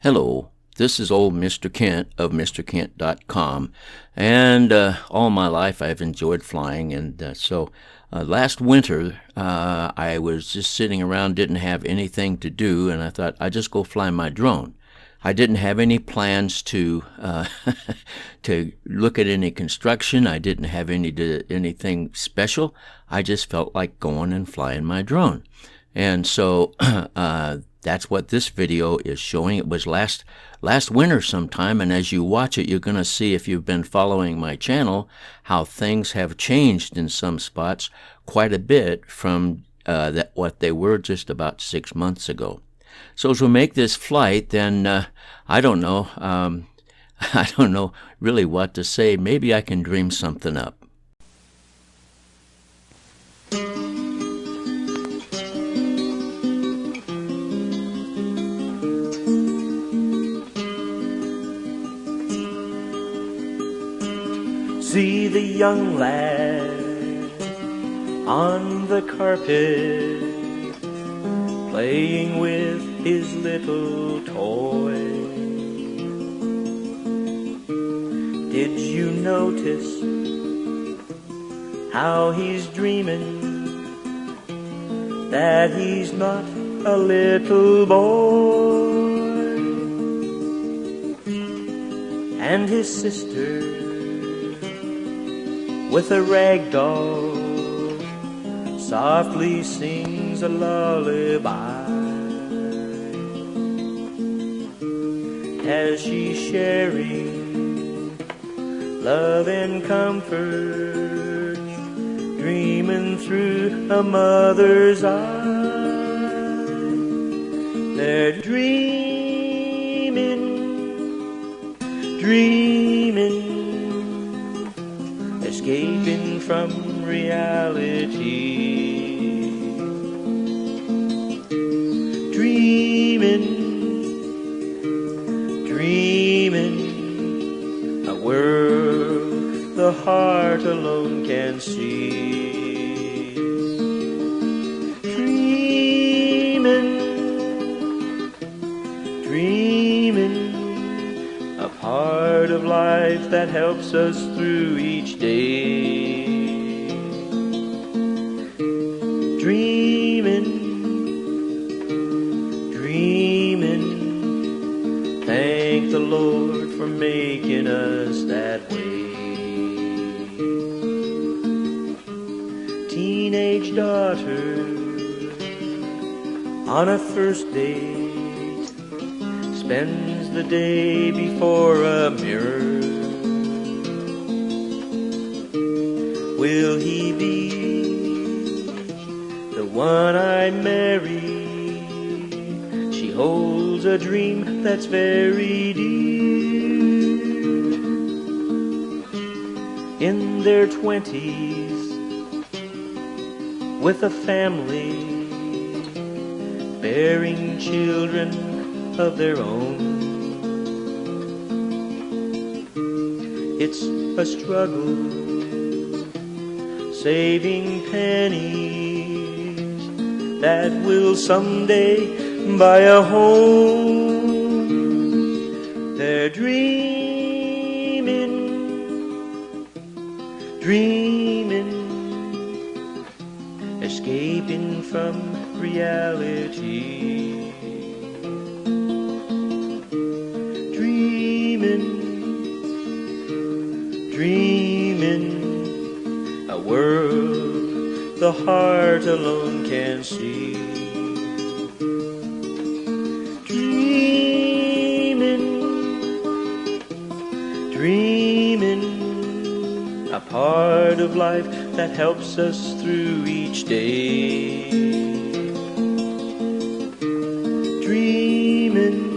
Hello, this is old Mr. Kent of Mrkent.com, and all my life I've enjoyed flying, and so last winter I was just sitting around, didn't have anything to do, and I thought I'd just go fly my drone. I didn't have any plans to to look at any construction. I didn't have anything special. I just felt like going and flying my drone. And so that's what this video is showing. It was last winter sometime, and as you watch it, you're going to see, if you've been following my channel, how things have changed in some spots quite a bit from what they were just about 6 months ago. So as we make this flight, then I don't know. I don't know really what to say. Maybe I can dream something up. See the young lad on the carpet, playing with his little toy. Did you notice how he's dreaming, that he's not a little boy? And his sister, with a rag doll, softly sings a lullaby. As she's sharing love and comfort, dreaming through a mother's eye. They're dreaming, escaping from reality. Dreaming, a world the heart alone can see. Dreaming, a part of life that helps us through each day. Dreamin', thank the Lord for making us that way. Teenage daughter on a first date spends the day before a mirror. Will he be the one I marry? She holds a dream that's very dear. In their 20s, with a family, bearing children of their own. It's a struggle, saving pennies that will someday buy a home. They're dreaming, escaping from reality. Dreamin', a world the heart alone can see. Dreamin', a part of life that helps us through each day. Dreamin',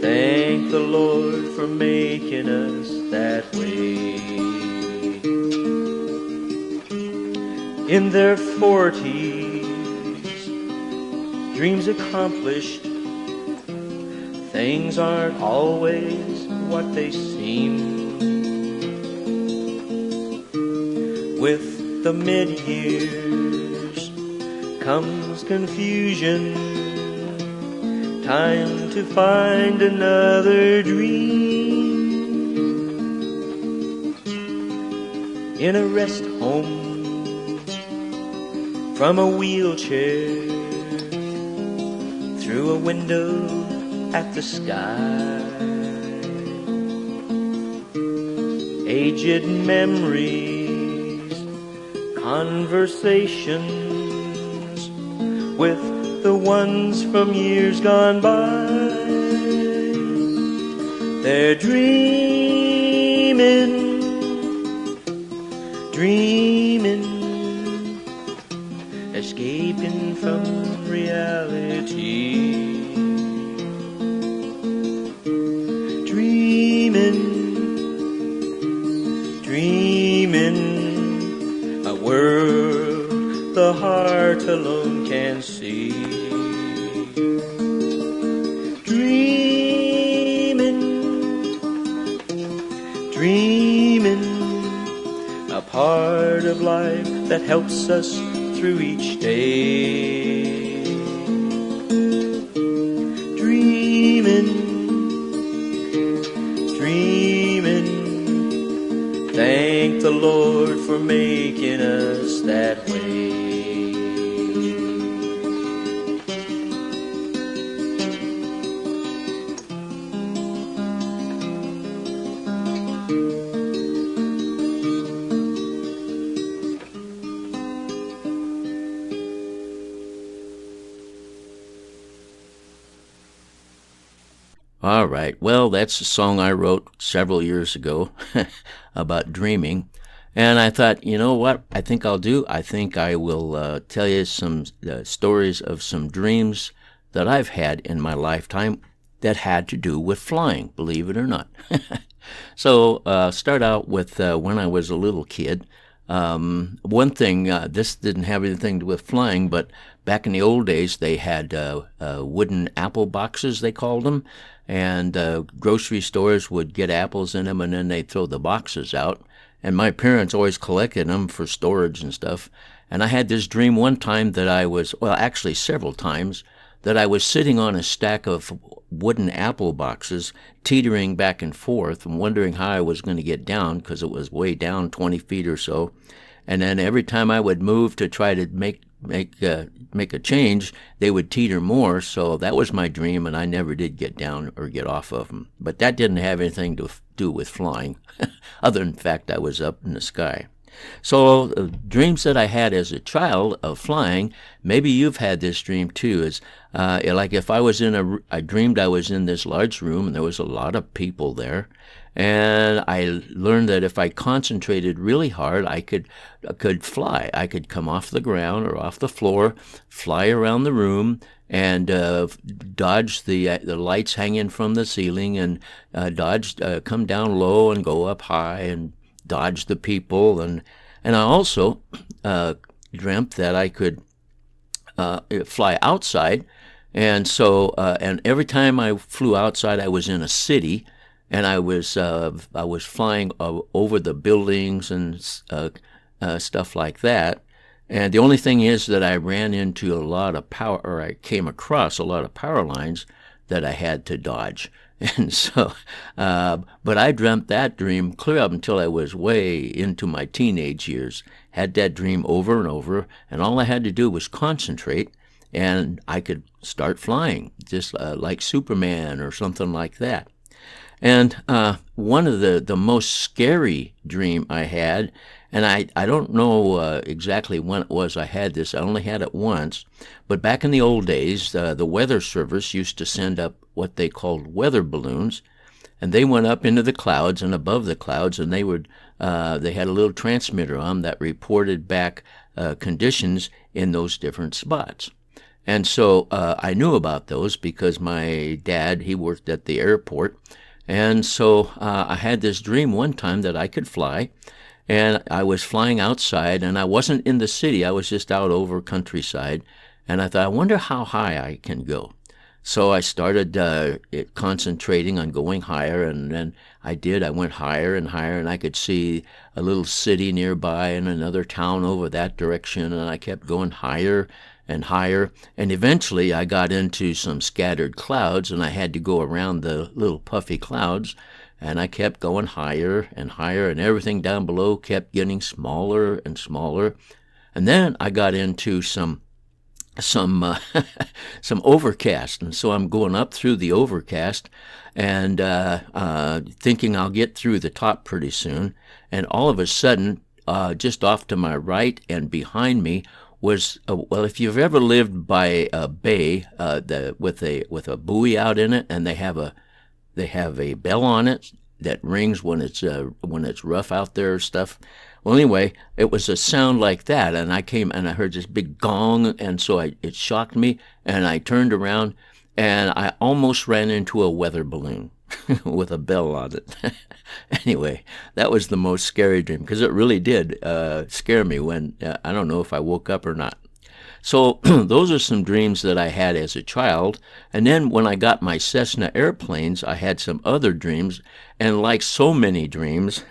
thank the Lord for making us that way. In their 40s, dreams accomplished, things aren't always what they seem. With the mid-years comes confusion, time to find another dream. In a rest home, from a wheelchair, through a window at the sky. Aged memories, conversations with the ones from years gone by. They're dreaming, dreaming, escaping from reality. Dreaming, dreaming, a world the heart alone can see. Dreaming, dreaming, a part of life that helps us through each day. Dreamin', dreamin', thank the Lord for making us that way. All right. Well, that's a song I wrote several years ago about dreaming. And I thought, you know what I think I'll do? I think I will tell you some stories of some dreams that I've had in my lifetime that had to do with flying, believe it or not. So start out with when I was a little kid. One thing, this didn't have anything to do with flying, but back in the old days, they had wooden apple boxes, they called them, and grocery stores would get apples in them, and then they'd throw the boxes out. And my parents always collected them for storage and stuff. And I had this dream one time that I was, well, actually several times, that I was sitting on a stack of wooden apple boxes, teetering back and forth and wondering how I was going to get down because it was way down 20 feet or so. And then every time I would move to try to make a change, they would teeter more. So that was my dream, and I never did get down or get off of them. But that didn't have anything to do with flying, other than the fact I was up in the sky. So dreams that I had as a child of flying, maybe you've had this dream too, is like if I was I dreamed I was in this large room and there was a lot of people there, and I learned that if I concentrated really hard, I could fly. I could come off the ground or off the floor, fly around the room, and dodge the lights hanging from the ceiling, and come down low and go up high, and dodge the people, and I also dreamt that I could fly outside, and so and every time I flew outside, I was in a city, and I was flying over the buildings and stuff like that. And the only thing is that I ran into a lot of power, or I came across a lot of power lines that I had to dodge. And so, but I dreamt that dream clear up until I was way into my teenage years. Had that dream over and over, and all I had to do was concentrate, and I could start flying, just like Superman or something like that. And one of the most scary dream I had, and I don't know exactly when it was I had this. I only had it once. But back in the old days, the Weather Service used to send up what they called weather balloons, and they went up into the clouds and above the clouds, and they had a little transmitter on that reported back conditions in those different spots. And so I knew about those because my dad, he worked at the airport. And so I had this dream one time that I could fly, and I was flying outside, and I wasn't in the city. I was just out over countryside, and I thought, I wonder how high I can go. So I started concentrating on going higher, and then I did. I went higher and higher, and I could see a little city nearby and another town over that direction, and I kept going higher and higher, and eventually I got into some scattered clouds, and I had to go around the little puffy clouds, and I kept going higher and higher, and everything down below kept getting smaller and smaller. And then I got into some some overcast, and so I'm going up through the overcast, and thinking I'll get through the top pretty soon. And all of a sudden, just off to my right and behind me was well, if you've ever lived by a bay with a buoy out in it, and they have a bell on it that rings when it's rough out there or stuff. Well, anyway, it was a sound like that, and I came and I heard this big gong, and so it shocked me, and I turned around, and I almost ran into a weather balloon with a bell on it. Anyway, that was the most scary dream, because it really did scare me when I don't know if I woke up or not. So those are some dreams that I had as a child. And then when I got my Cessna airplanes, I had some other dreams. And like so many dreams,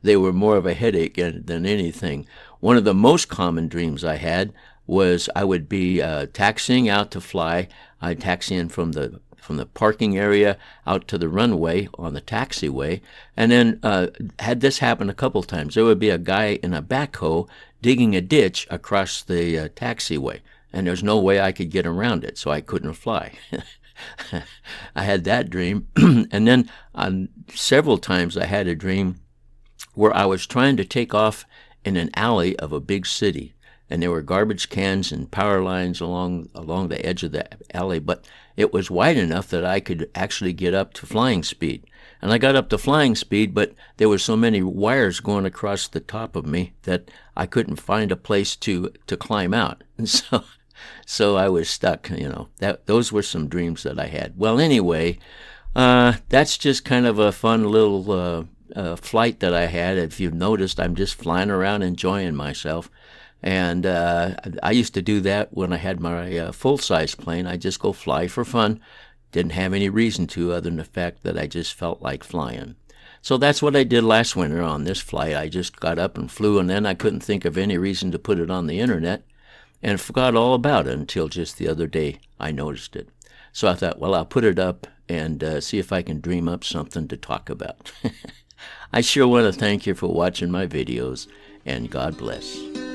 they were more of a headache than anything. One of the most common dreams I had was I would be taxiing out to fly. I'd taxi in from the parking area out to the runway on the taxiway, and then had this happen a couple times. There would be a guy in a backhoe digging a ditch across the taxiway, and there's no way I could get around it, so I couldn't fly. I had that dream, and then several times I had a dream where I was trying to take off in an alley of a big city, and there were garbage cans and power lines along the edge of the alley, but it was wide enough that I could actually get up to flying speed. And I got up to flying speed, but there were so many wires going across the top of me that I couldn't find a place to climb out. And so I was stuck, those were some dreams that I had. Well, anyway, that's just kind of a fun little flight that I had. If you've noticed, I'm just flying around enjoying myself. And I used to do that when I had my full-size plane. I just go fly for fun. Didn't have any reason to, other than the fact that I just felt like flying. So that's what I did last winter on this flight. I just got up and flew, and then I couldn't think of any reason to put it on the internet, and forgot all about it until just the other day I noticed it. So I thought, well, I'll put it up and see if I can dream up something to talk about. I sure want to thank you for watching my videos, and God bless.